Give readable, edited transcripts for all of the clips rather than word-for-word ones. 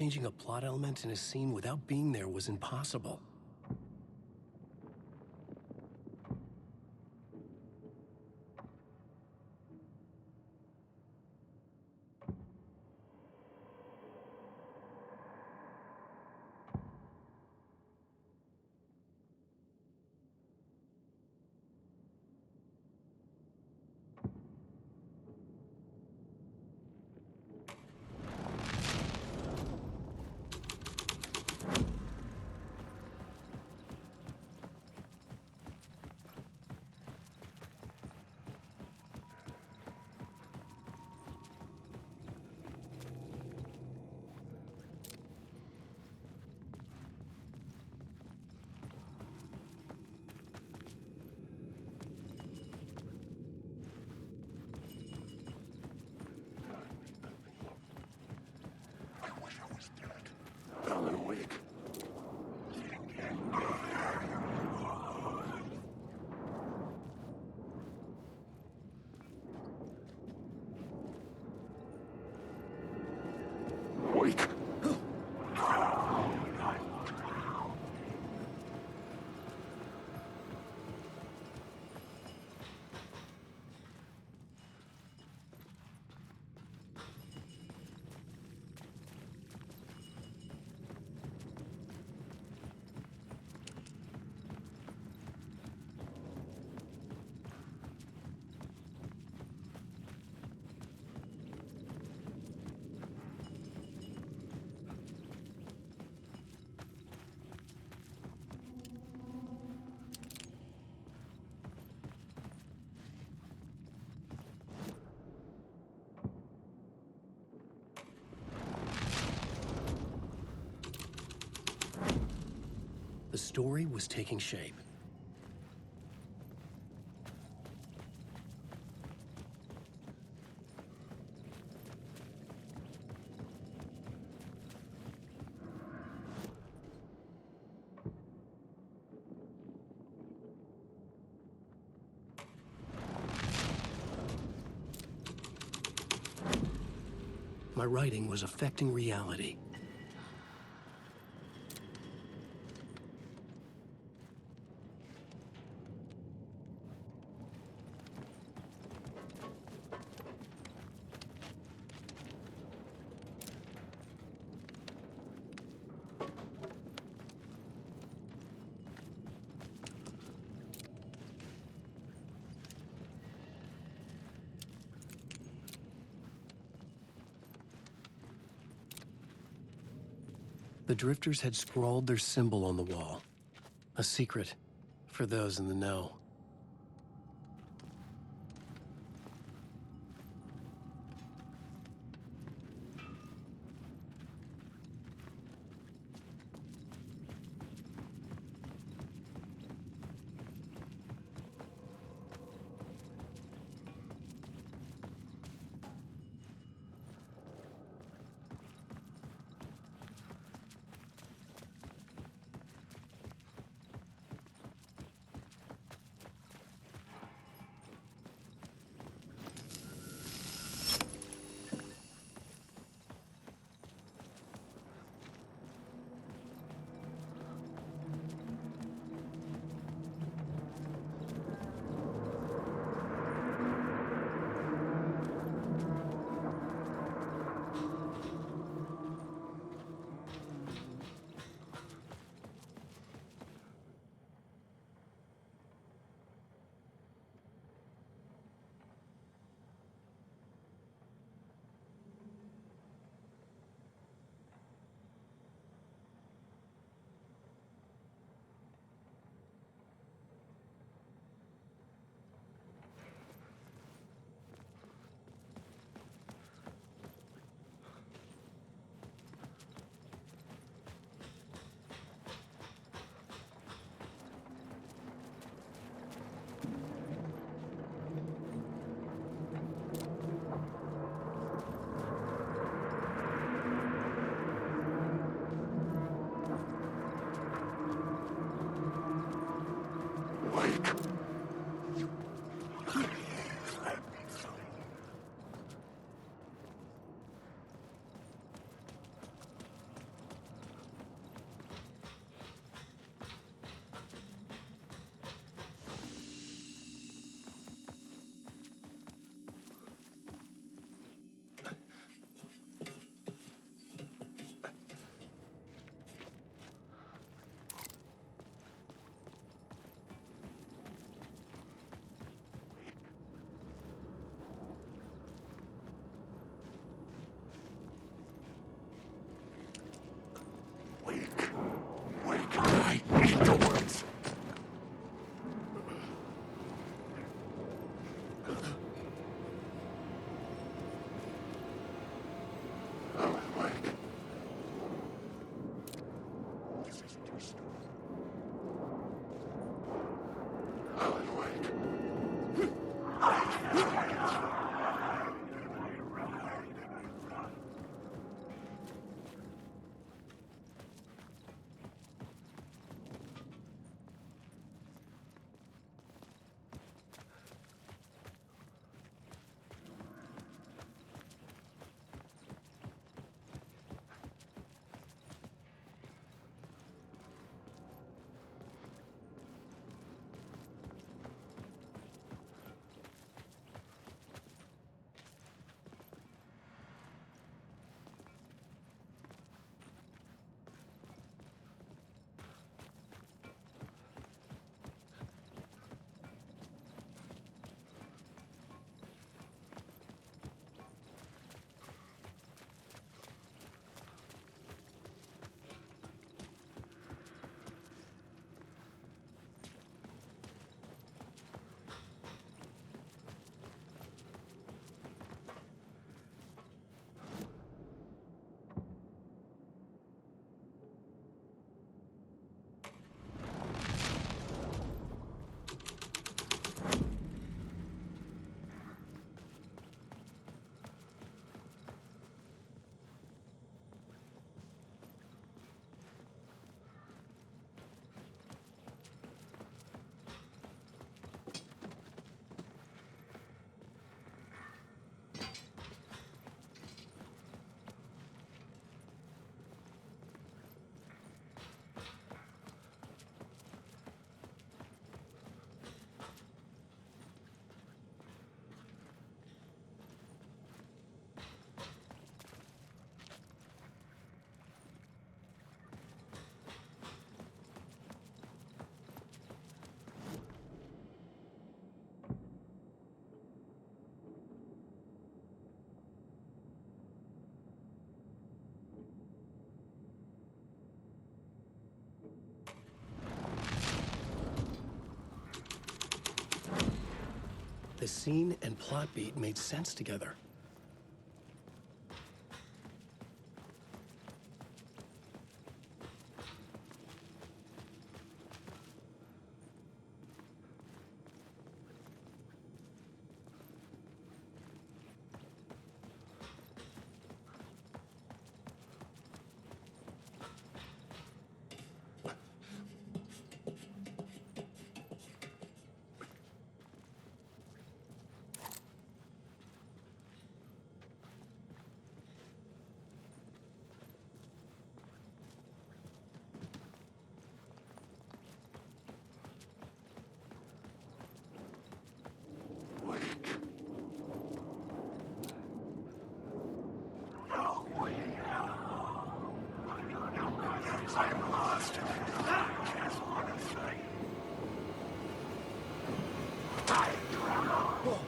changing a plot element in a scene without being there was impossible. Alan Wake. Wake. The story was taking shape. My writing was affecting reality. The Drifters had scrawled their symbol on the wall. A secret for those in the know. The scene and plot beat made sense together. I'm lost. Just honestly. I drown.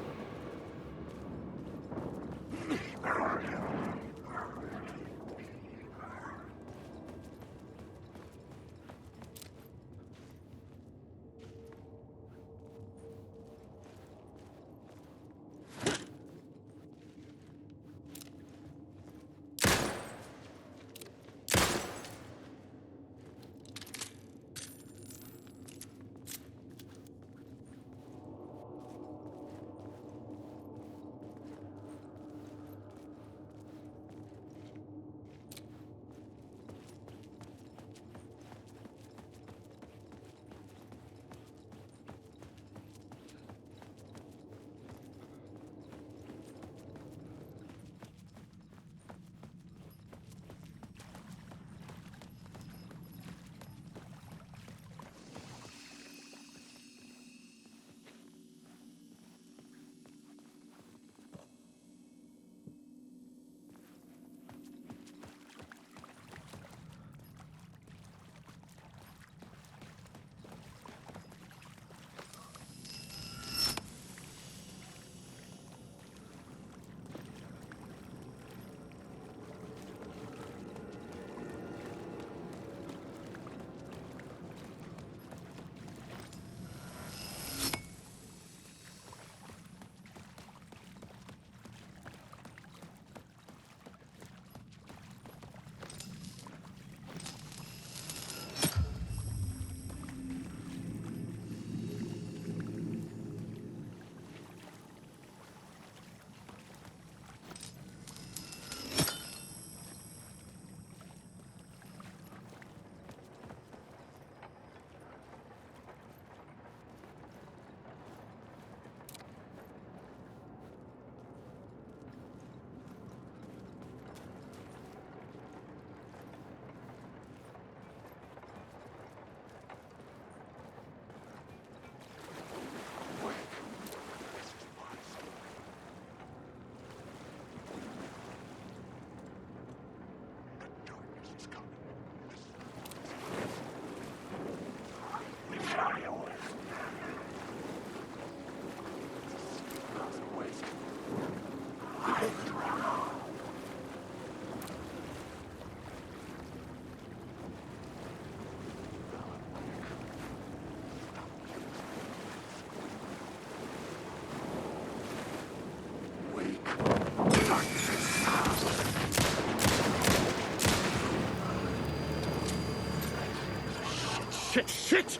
Shit, shit!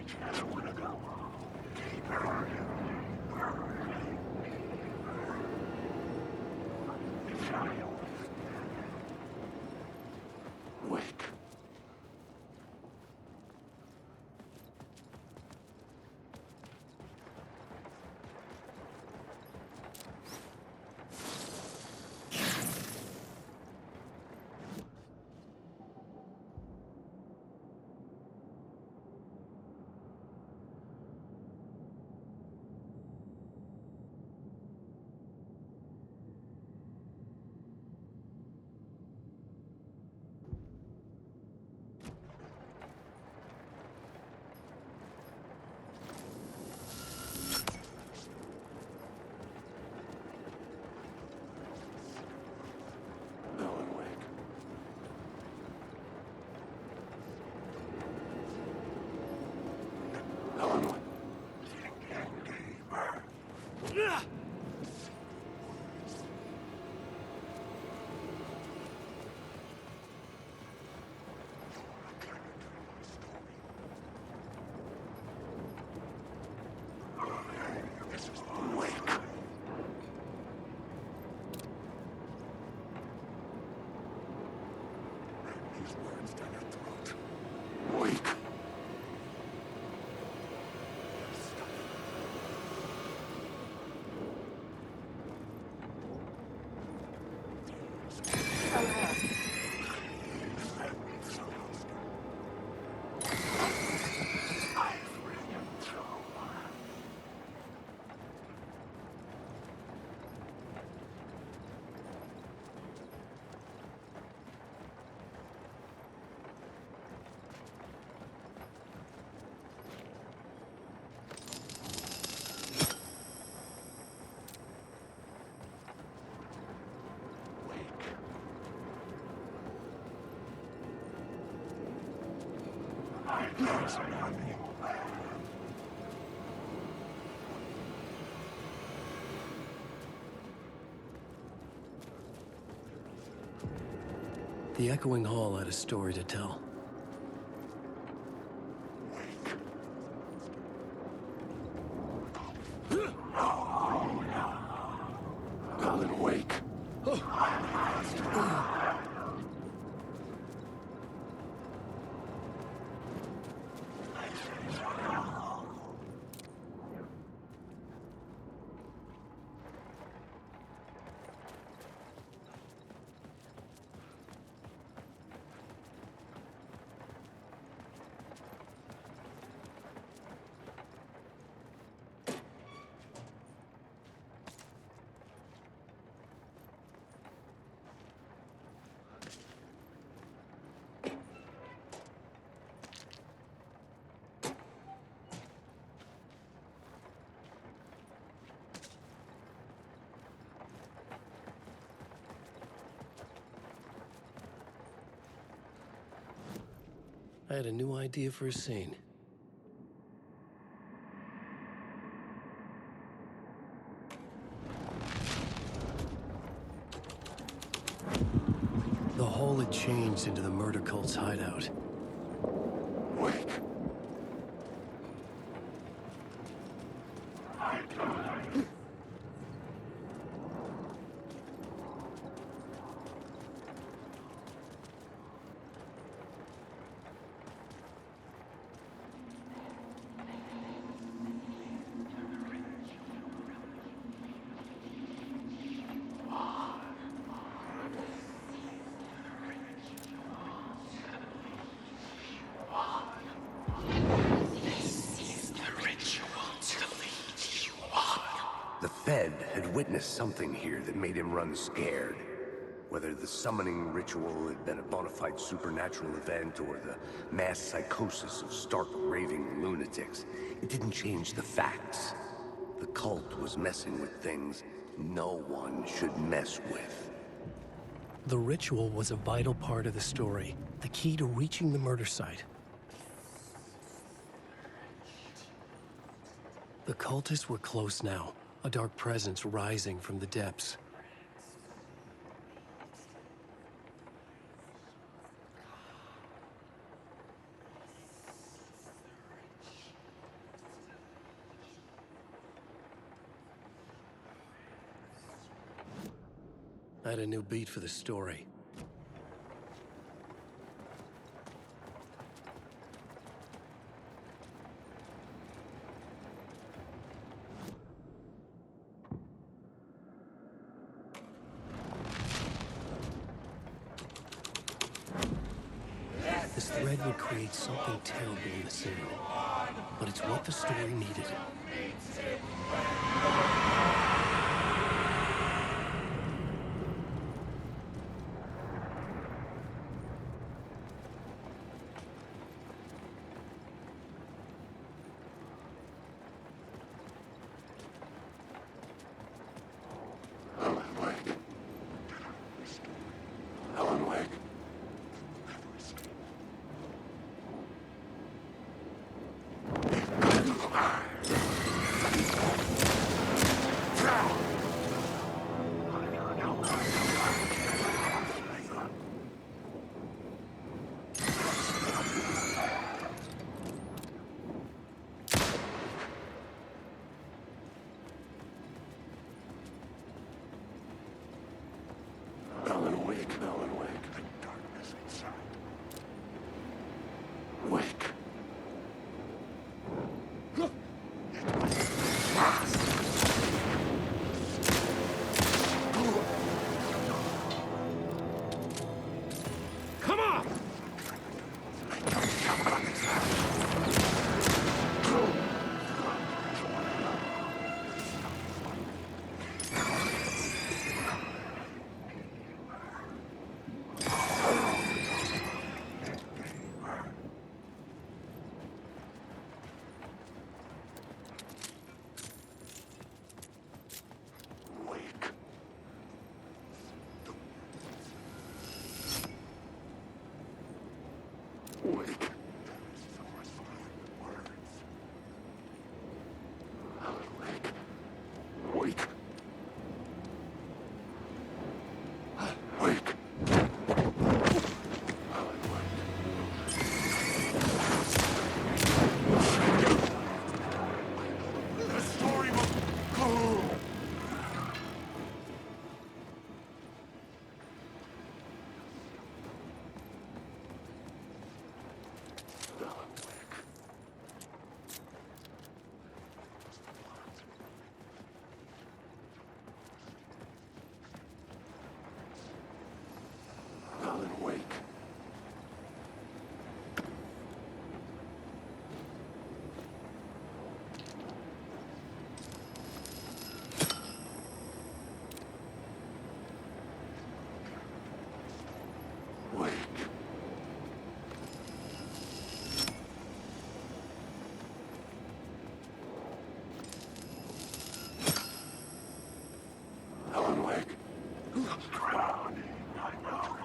just want to go deeper. Child. Wake. Alan Wake. Alan Wake. Deeper. Wake. These words down your throat. Wake. There's nothing. The echoing hall had a story to tell. Wake. Alan Wake. I had a new idea for a scene. The hall had changed into the murder cult's hideout. Wake. The Fed had witnessed something here that made him run scared. Whether the summoning ritual had been a bona fide supernatural event or the mass psychosis of stark raving lunatics, it didn't change the facts. The cult was messing with things no one should mess with. The ritual was a vital part of the story, the key to reaching the murder site. The cultists were close now, a dark presence rising from the depths. had a new beat for the story. This thread would create something terrible in the scene, but it's what the story needed. Alan Wake. Alan Wake. Alan Wake, Alan Wake, the darkness inside. Wake. Come on! Wake. Wake. Alan Wake. Wake. Wake. Alan Wake. The story must go. Alan Wake. Alan Wake. Wake. Alan Wake. Drowning, I know.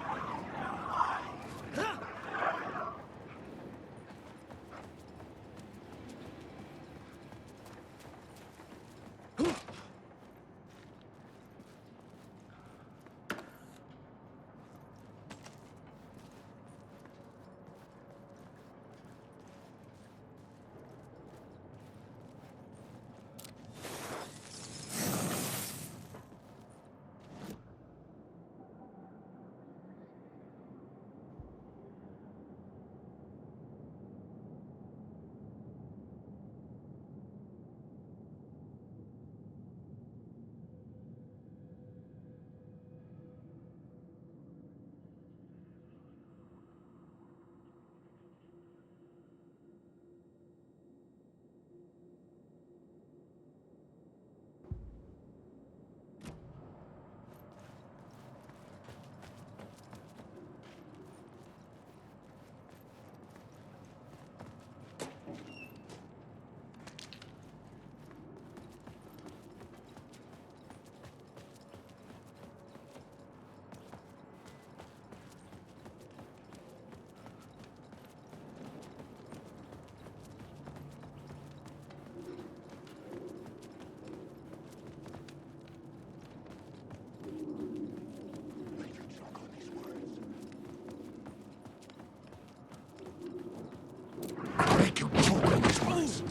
Make you choke on these words.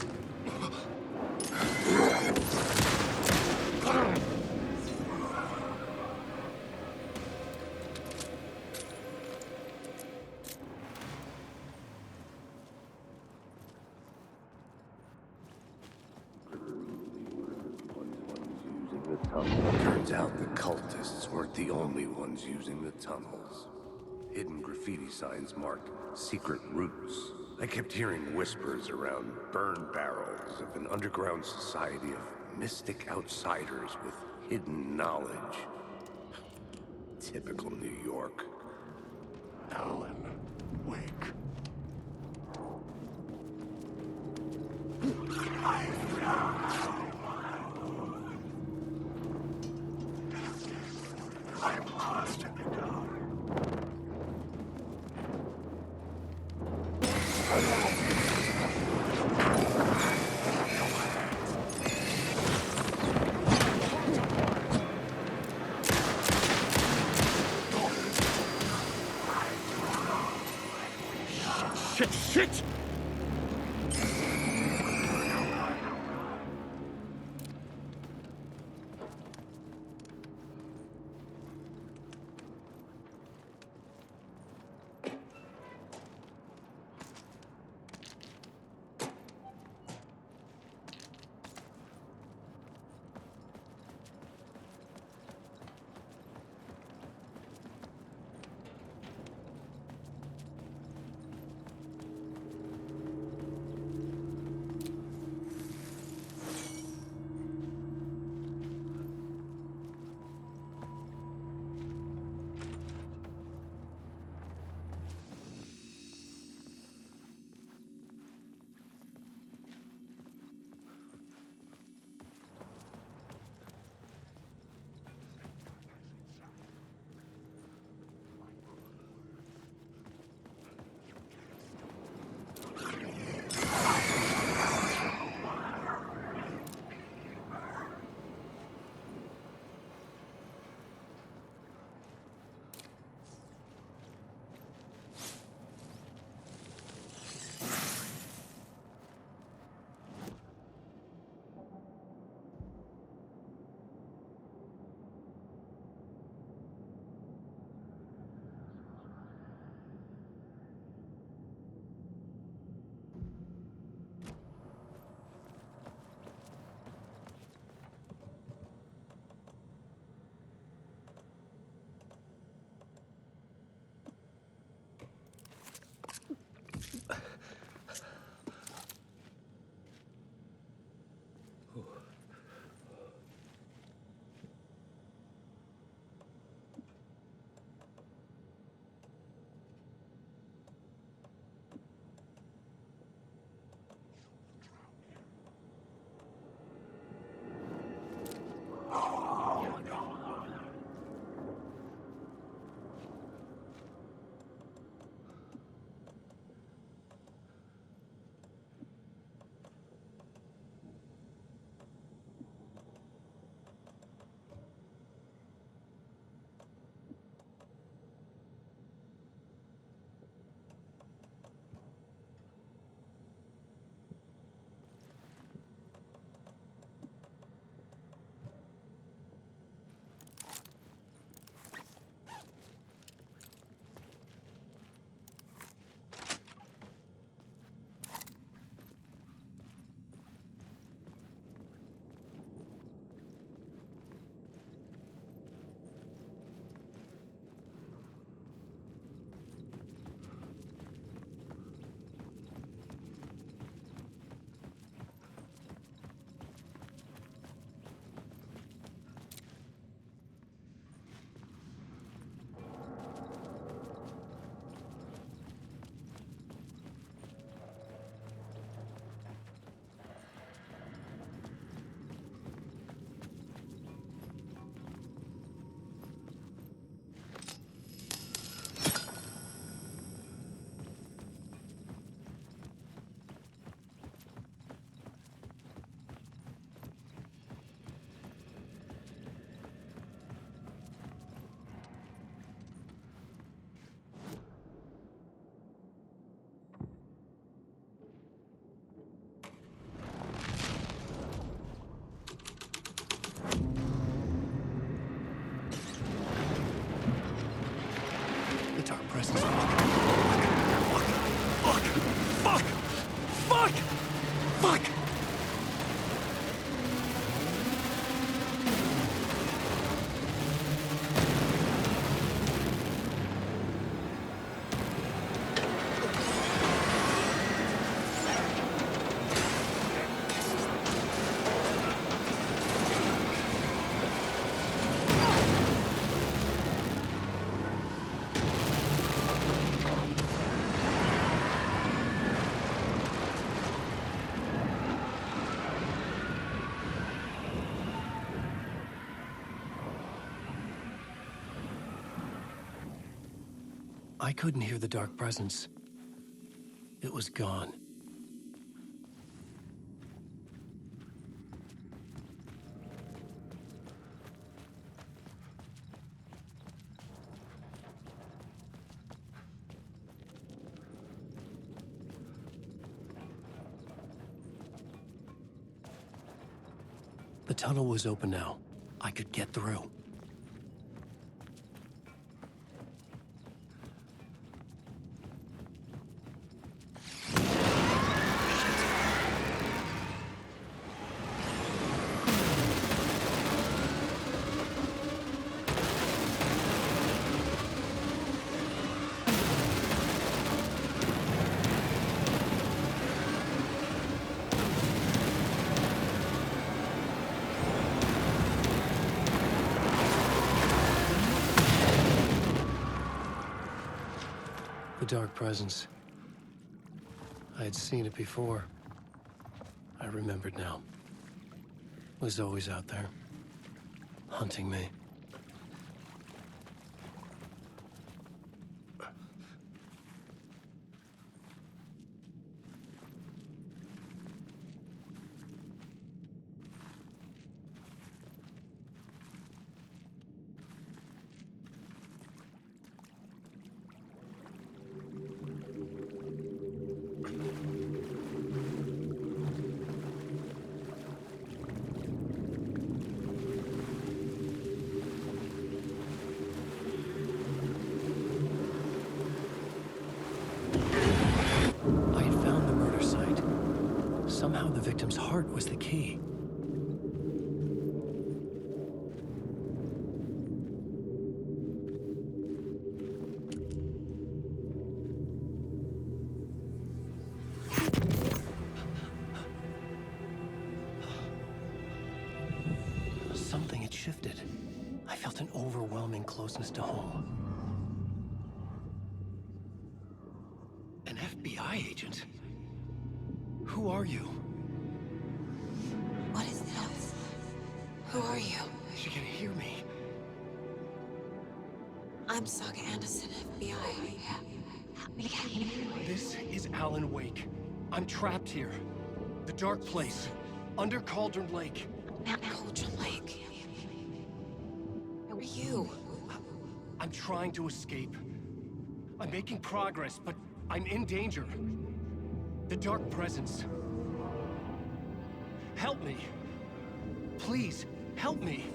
Turns out the cultists weren't the only ones using the tunnels. Hidden graffiti signs marked secret routes. I kept hearing whispers around burn barrels of an underground society of mystic outsiders with hidden knowledge. Typical New York. Alan Wake. I'm lost in the dark. Shit! I couldn't hear the dark presence. It was gone. The tunnel was open now. I could get through. The dark presence. I had seen it before. I remembered now. It was always out there, hunting me. I had found the murder site. Somehow the victim's heart was the key. Something had shifted. I felt an overwhelming closeness to home. An FBI agent? Who are you? What is this? Who are you? She can hear me. I'm Saga Anderson, FBI. Help me get you. This is Alan Wake. I'm trapped here. The dark place. Under Cauldron Lake. Mount Cauldron Lake. Who are you? I'm trying to escape. I'm making progress, but I'm in danger. The dark presence. Help me. Please, help me.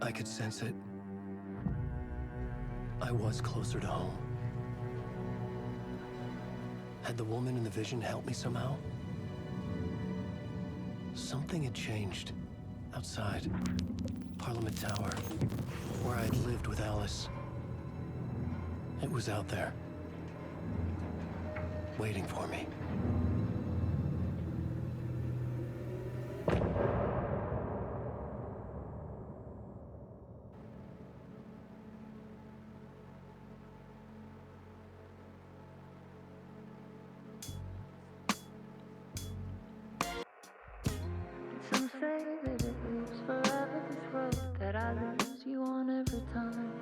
I could sense it. I was closer to home. Had the woman in the vision helped me somehow? Something had changed. Outside. Parliament Tower. Where I'd lived with Alice. It was out there. Waiting for me. Some say that it lives forever, this road that I lose you on every time.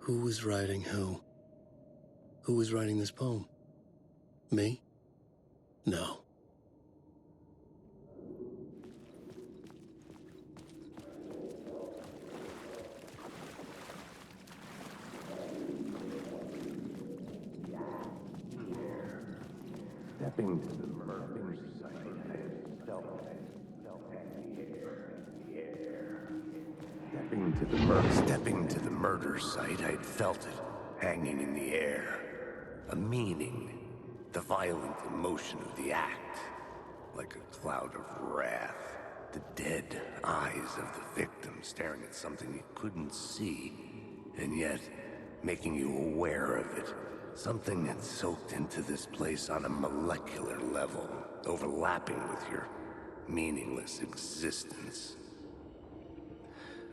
Who was writing who? Who was writing this poem? Me? No. Stepping to the murder site, I had felt the air. Stepping to the murder site, I had felt it hanging in the air. A meaning, the violent emotion of the act, like a cloud of wrath. The dead eyes of the victim staring at something you couldn't see, and yet making you aware of it. Something had soaked into this place on a molecular level, overlapping with your meaningless existence.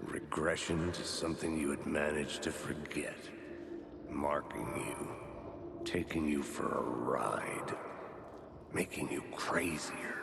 Regression to something you had managed to forget. Marking you, taking you for a ride, making you crazier.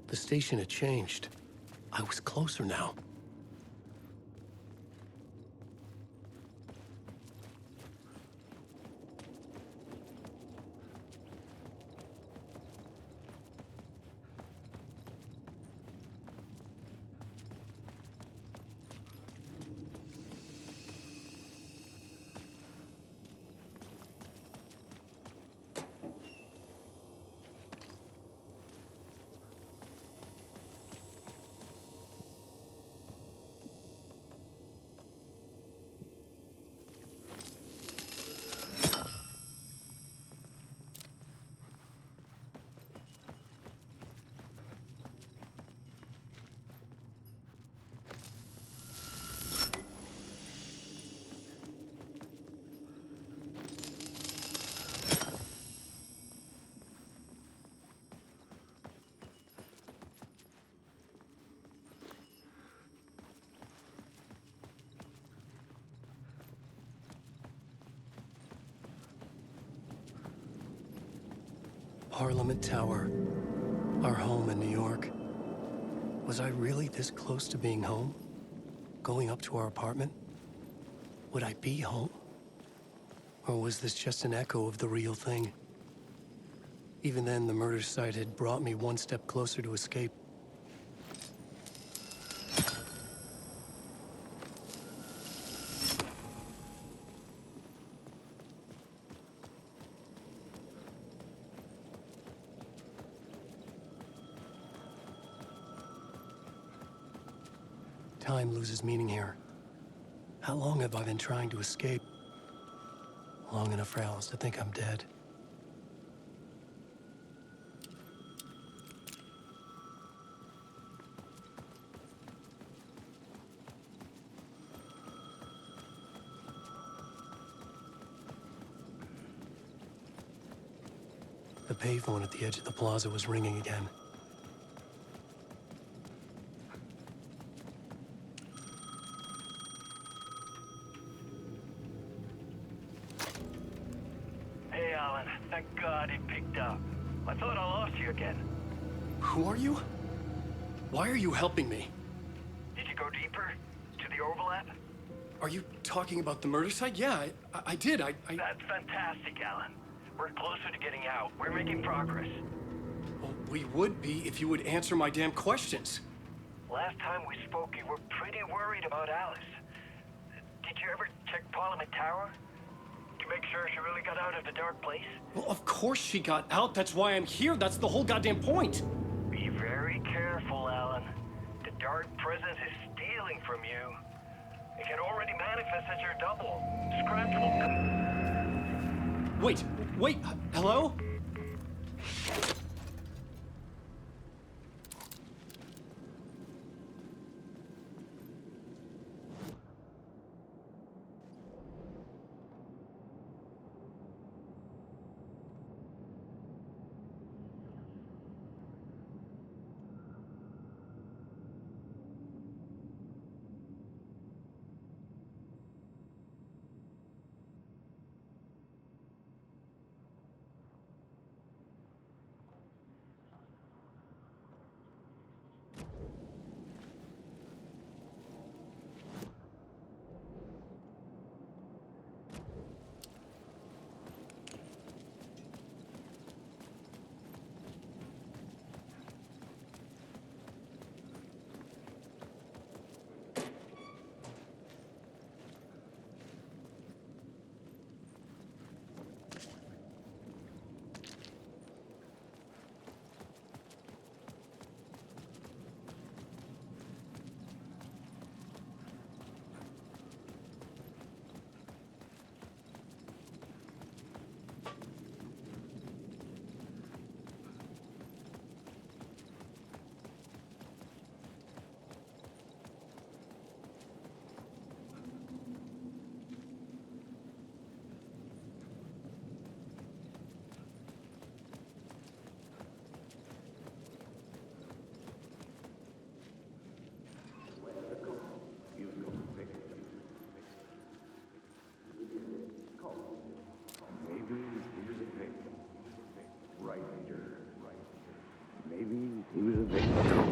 The station had changed. I was closer now. Parliament Tower, our home in New York. Was I really this close to being home? Going up to our apartment? Would I be home? Or was this just an echo of the real thing? Even then, the murder site had brought me one step closer to escape. Time loses meaning here. How long have I been trying to escape? Long enough for Alice to think I'm dead. The payphone at the edge of the plaza was ringing again. Hey, Alan. Thank God it picked up. I thought I lost you again. Who are you? Why are you helping me? Did you go deeper? To the overlap? Are you talking about the murder site? Yeah, I did. That's fantastic, Alan. We're closer to getting out. We're making progress. Well, we would be if you would answer my damn questions. Last time we spoke, you were pretty worried about Alice. Did you ever check Parliament Tower? To make sure she really got out of the dark place? Well, of course she got out. That's why I'm here. That's the whole goddamn point. Be very careful, Alan. The dark presence is stealing from you. It can already manifest as your double. Scratch will come. Wait, hello?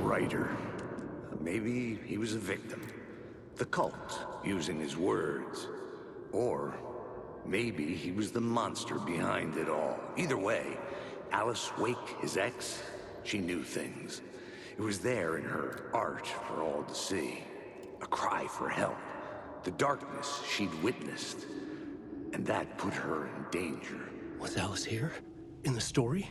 Writer. Maybe he was a victim. The cult, using his words. Or maybe he was the monster behind it all. Either way, Alice Wake, his ex, she knew things. It was there in her art for all to see. A cry for help. The darkness she'd witnessed. And that put her in danger. Was Alice here? In the story?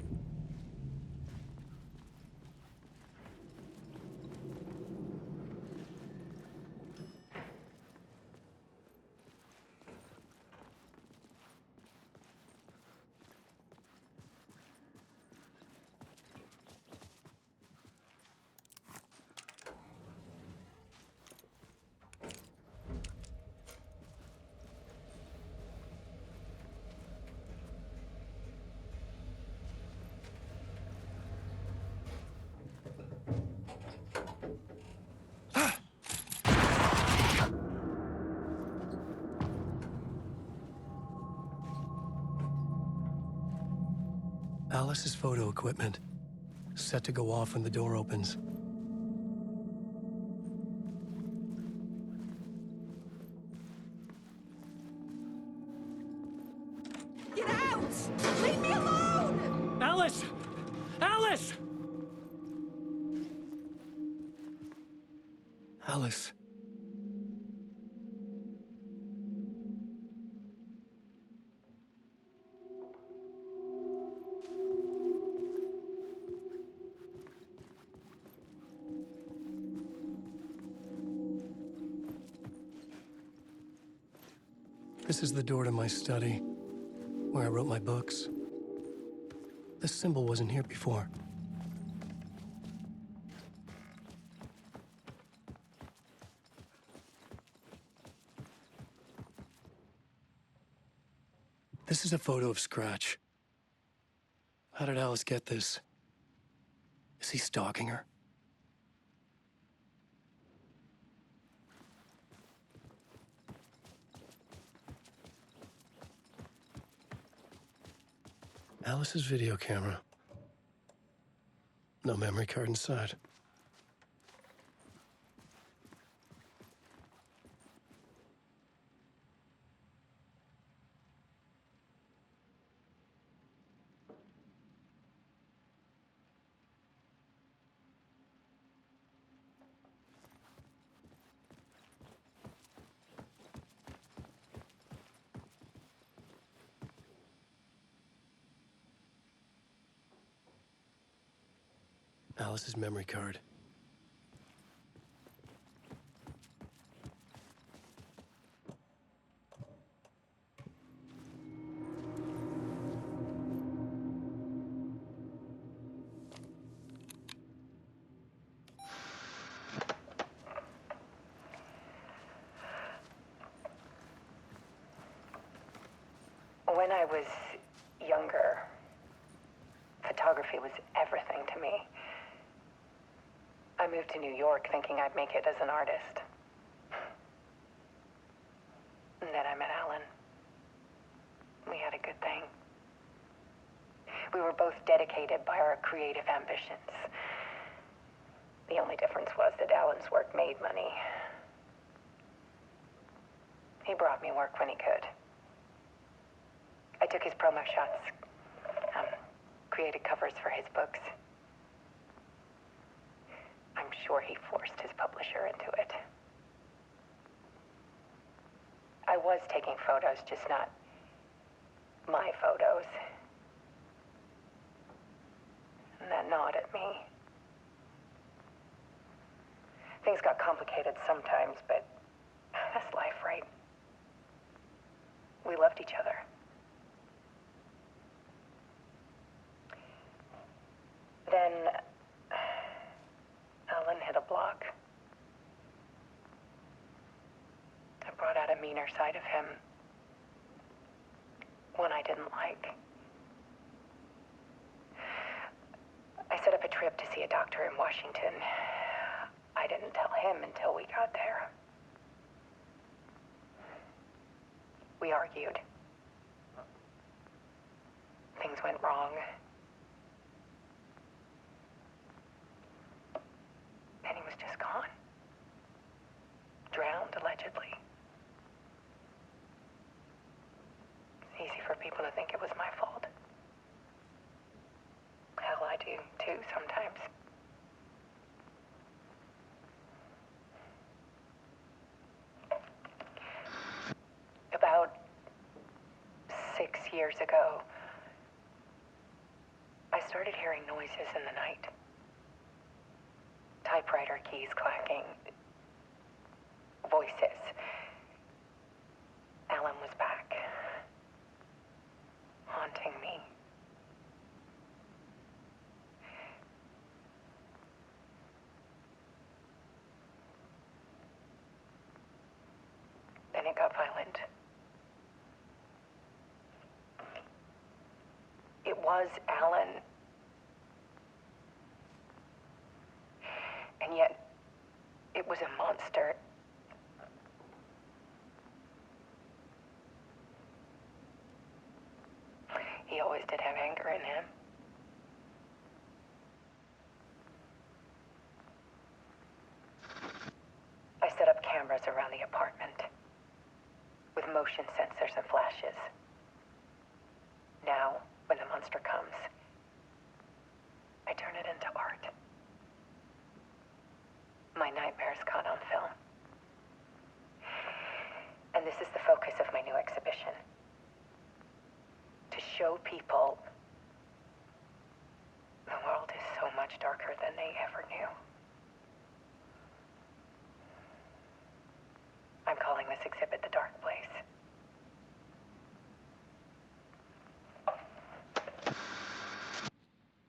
Alice's photo equipment, set to go off when the door opens. Get out! Leave me alone! Alice! Alice! Alice. This is the door to my study, where I wrote my books. This symbol wasn't here before. This is a photo of Scratch. How did Alice get this? Is he stalking her? Alice's video camera. No memory card inside. Alice's memory card. When I was younger, photography was everything to me. I moved to New York thinking I'd make it as an artist. And then I met Alan. We had a good thing. We were both dedicated by our creative ambitions. The only difference was that Alan's work made money. He brought me work when he could. I took his promo shots, created covers for his books. I'm sure he forced his publisher into it. I was taking photos, just not my photos. And that gnawed at me. Things got complicated sometimes, but that's life, right? We loved each other. Then Alan hit a block. I brought out a meaner side of him. One I didn't like. I set up a trip to see a doctor in Washington. I didn't tell him until we got there. We argued. Things went wrong. And he was just gone. Drowned, allegedly. It's easy for people to think it was my fault. Hell, I do too sometimes. About 6 years ago, I started hearing noises in the night. Typewriter keys clacking. Voices. Alan was back. Haunting me. Then it got violent. It was Alan. And yet, it was a monster. He always did have anger in him. I set up cameras around the apartment with motion sensors and flashes. Now, when the monster comes, I turn it into art. My nightmares caught on film. And this is the focus of my new exhibition. To show people the world is so much darker than they ever knew. I'm calling this exhibit The Dark Place.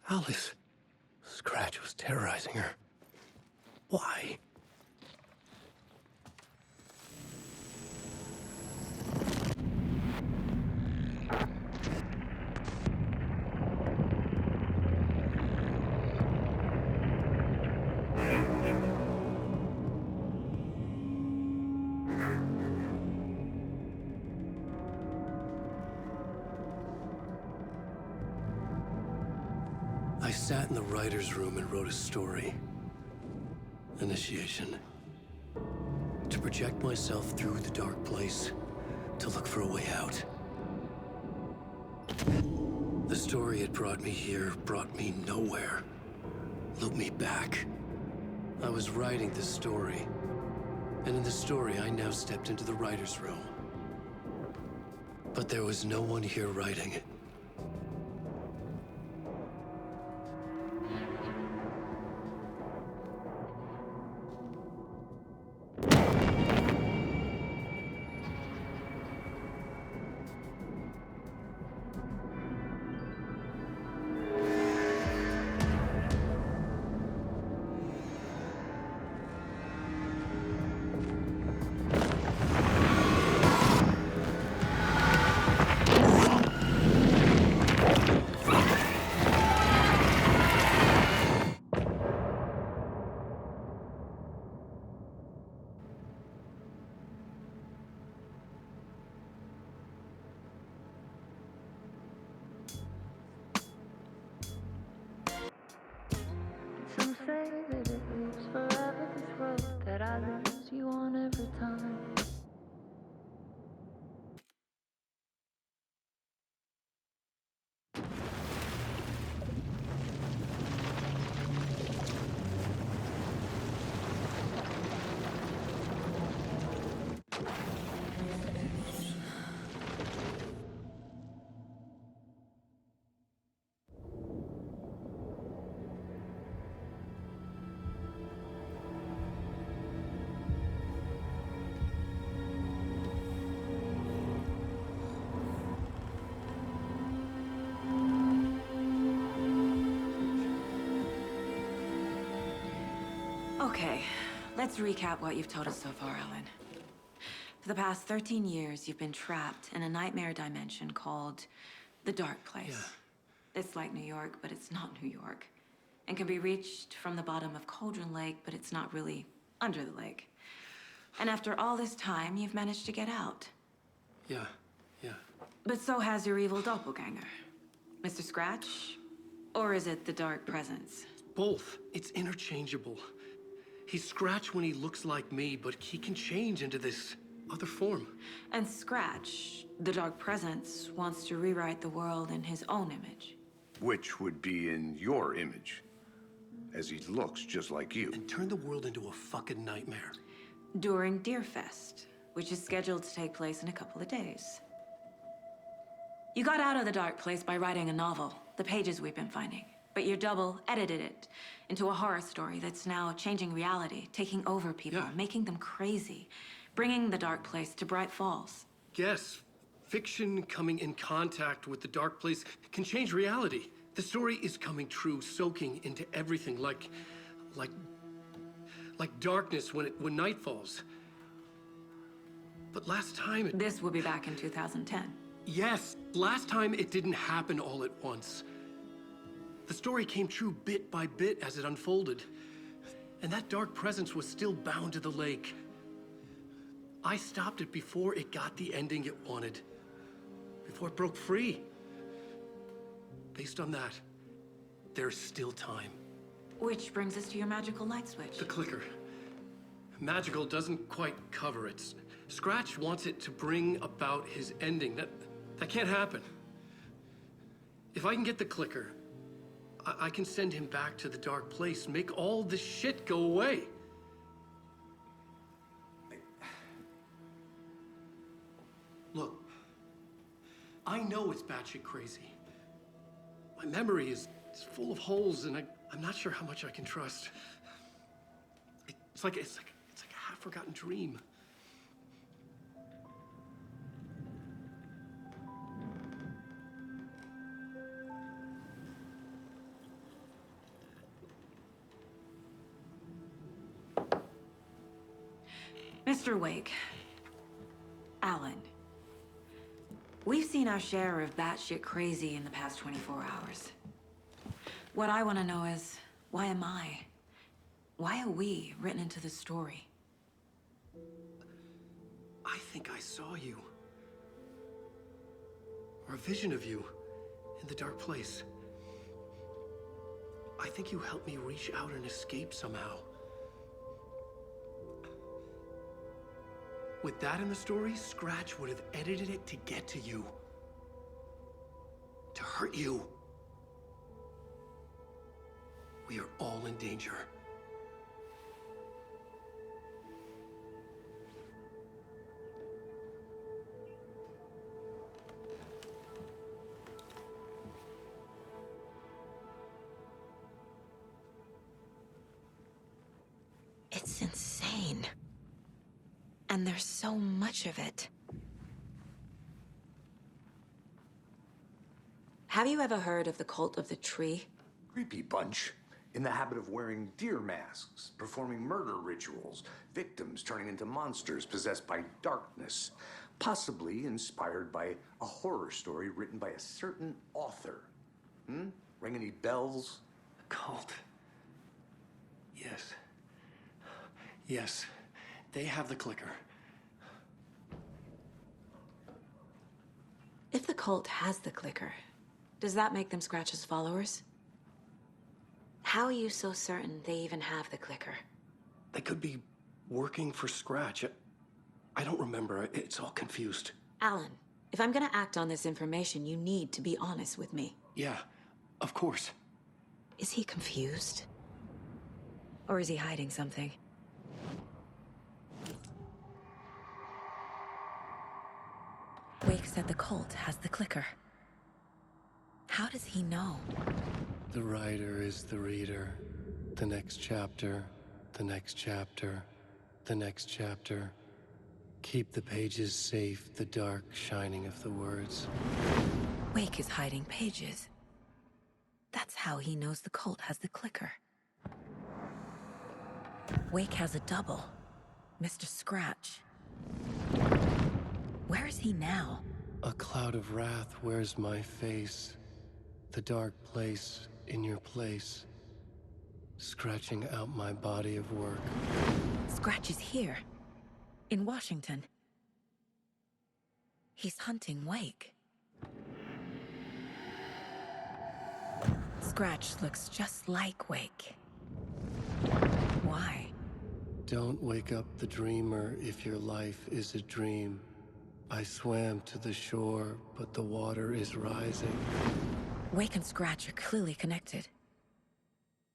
Alice. Scratch was terrorizing her. Why? I sat in the writer's room and wrote a story. Initiation. To project myself through the dark place, to look for a way out. The story had brought me here, brought me nowhere. Looped me back. I was writing the story. And in the story, I now stepped into the writer's room. But there was no one here writing it. Some say that it leaves I lose you on every time. Okay, let's recap what you've told us so far, Alan. For the past 13 years, you've been trapped in a nightmare dimension called the Dark Place. Yeah. It's like New York, but it's not New York. And can be reached from the bottom of Cauldron Lake, but it's not really under the lake. And after all this time, you've managed to get out. Yeah. But so has your evil doppelganger. Mr. Scratch? Or is it the Dark Presence? Both. It's interchangeable. He's Scratch when he looks like me, but he can change into this other form. And Scratch, the Dark Presence, wants to rewrite the world in his own image. Which would be in your image, as he looks just like you. And turn the world into a fucking nightmare. During Deerfest, which is scheduled to take place in a couple of days. You got out of the Dark Place by writing a novel, the pages we've been finding. But your double edited it into a horror story that's now changing reality, taking over people, Yeah. making them crazy, bringing the Dark Place to Bright Falls. Yes, fiction coming in contact with the Dark Place can change reality. The story is coming true, soaking into everything like darkness when night falls. But last time This will be back in 2010. Yes, last time it didn't happen all at once. The story came true bit by bit as it unfolded. And that dark presence was still bound to the lake. I stopped it before it got the ending it wanted. Before it broke free. Based on that, there's still time. Which brings us to your magical light switch. The clicker. Magical doesn't quite cover it. Scratch wants it to bring about his ending. That can't happen. If I can get the clicker, I can send him back to the Dark Place, make all this shit go away. Look, I know it's batshit crazy. My memory is full of holes, and I'm not sure how much I can trust. It's like a half-forgotten dream. Mr. Wake. Alan. We've seen our share of batshit crazy in the past 24 hours. What I want to know is, why am I? Why are we written into the story? I think I saw you. Or a vision of you in the Dark Place. I think you helped me reach out and escape somehow. With that in the story, Scratch would have edited it to get to you. To hurt you. We are all in danger. It's insane. And there's so much of it. Have you ever heard of the Cult of the Tree? Creepy bunch. In the habit of wearing deer masks, performing murder rituals, victims turning into monsters possessed by darkness, possibly inspired by a horror story written by a certain author. Ring any bells? Cult. Yes. Yes. They have the clicker. If the cult has the clicker, does that make them Scratch's followers? How are you so certain they even have the clicker? They could be working for Scratch. I don't remember. It's all confused. Alan, if I'm gonna act on this information, you need to be honest with me. Yeah, of course. Is he confused? Or is he hiding something? Wake said the cult has the clicker. How does he know? The writer is the reader. The next chapter, the next chapter, the next chapter. Keep the pages safe, the dark shining of the words. Wake is hiding pages. That's how he knows the cult has the clicker. Wake has a double. Mr. Scratch. Where is he now? A cloud of wrath wears my face. The dark place in your place. Scratching out my body of work. Scratch is here. In Washington. He's hunting Wake. Scratch looks just like Wake. Why? Don't wake up the dreamer if your life is a dream. I swam to the shore, but the water is rising. Wake and Scratch are clearly connected.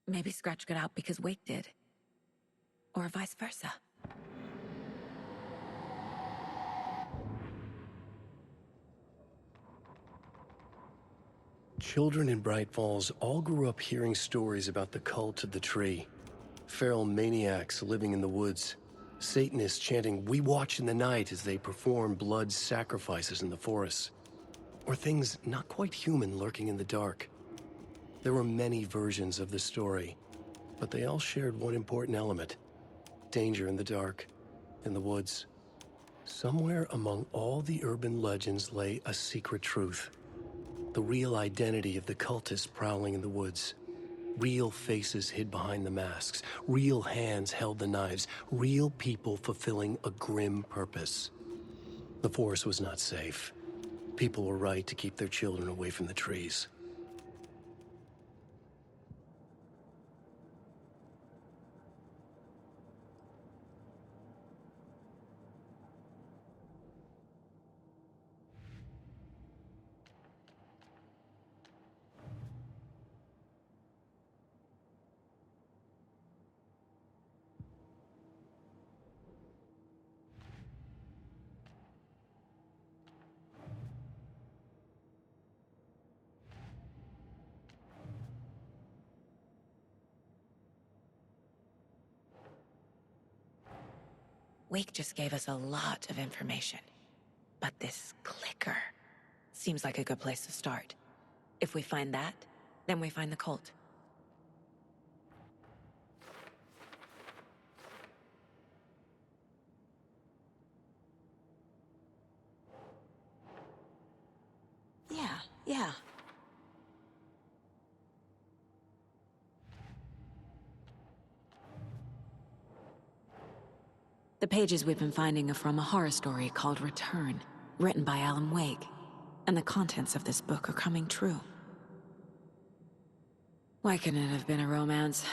Maybe Scratch got out because Wake did. Or vice versa. Children in Bright Falls all grew up hearing stories about the cult of the tree. Feral maniacs living in the woods. Satanists chanting, "We watch in the night," as they perform blood sacrifices in the forests. Or things not quite human lurking in the dark. There were many versions of the story, but they all shared one important element. Danger in the dark, in the woods. Somewhere among all the urban legends lay a secret truth. The real identity of the cultists prowling in the woods. Real faces hid behind the masks. Real hands held the knives. Real people fulfilling a grim purpose. The forest was not safe. People were right to keep their children away from the trees. Wake just gave us a lot of information. But this clicker seems like a good place to start. If we find that, then we find the cult. Yeah. The pages we've been finding are from a horror story called Return, written by Alan Wake, and the contents of this book are coming true. Why couldn't it have been a romance?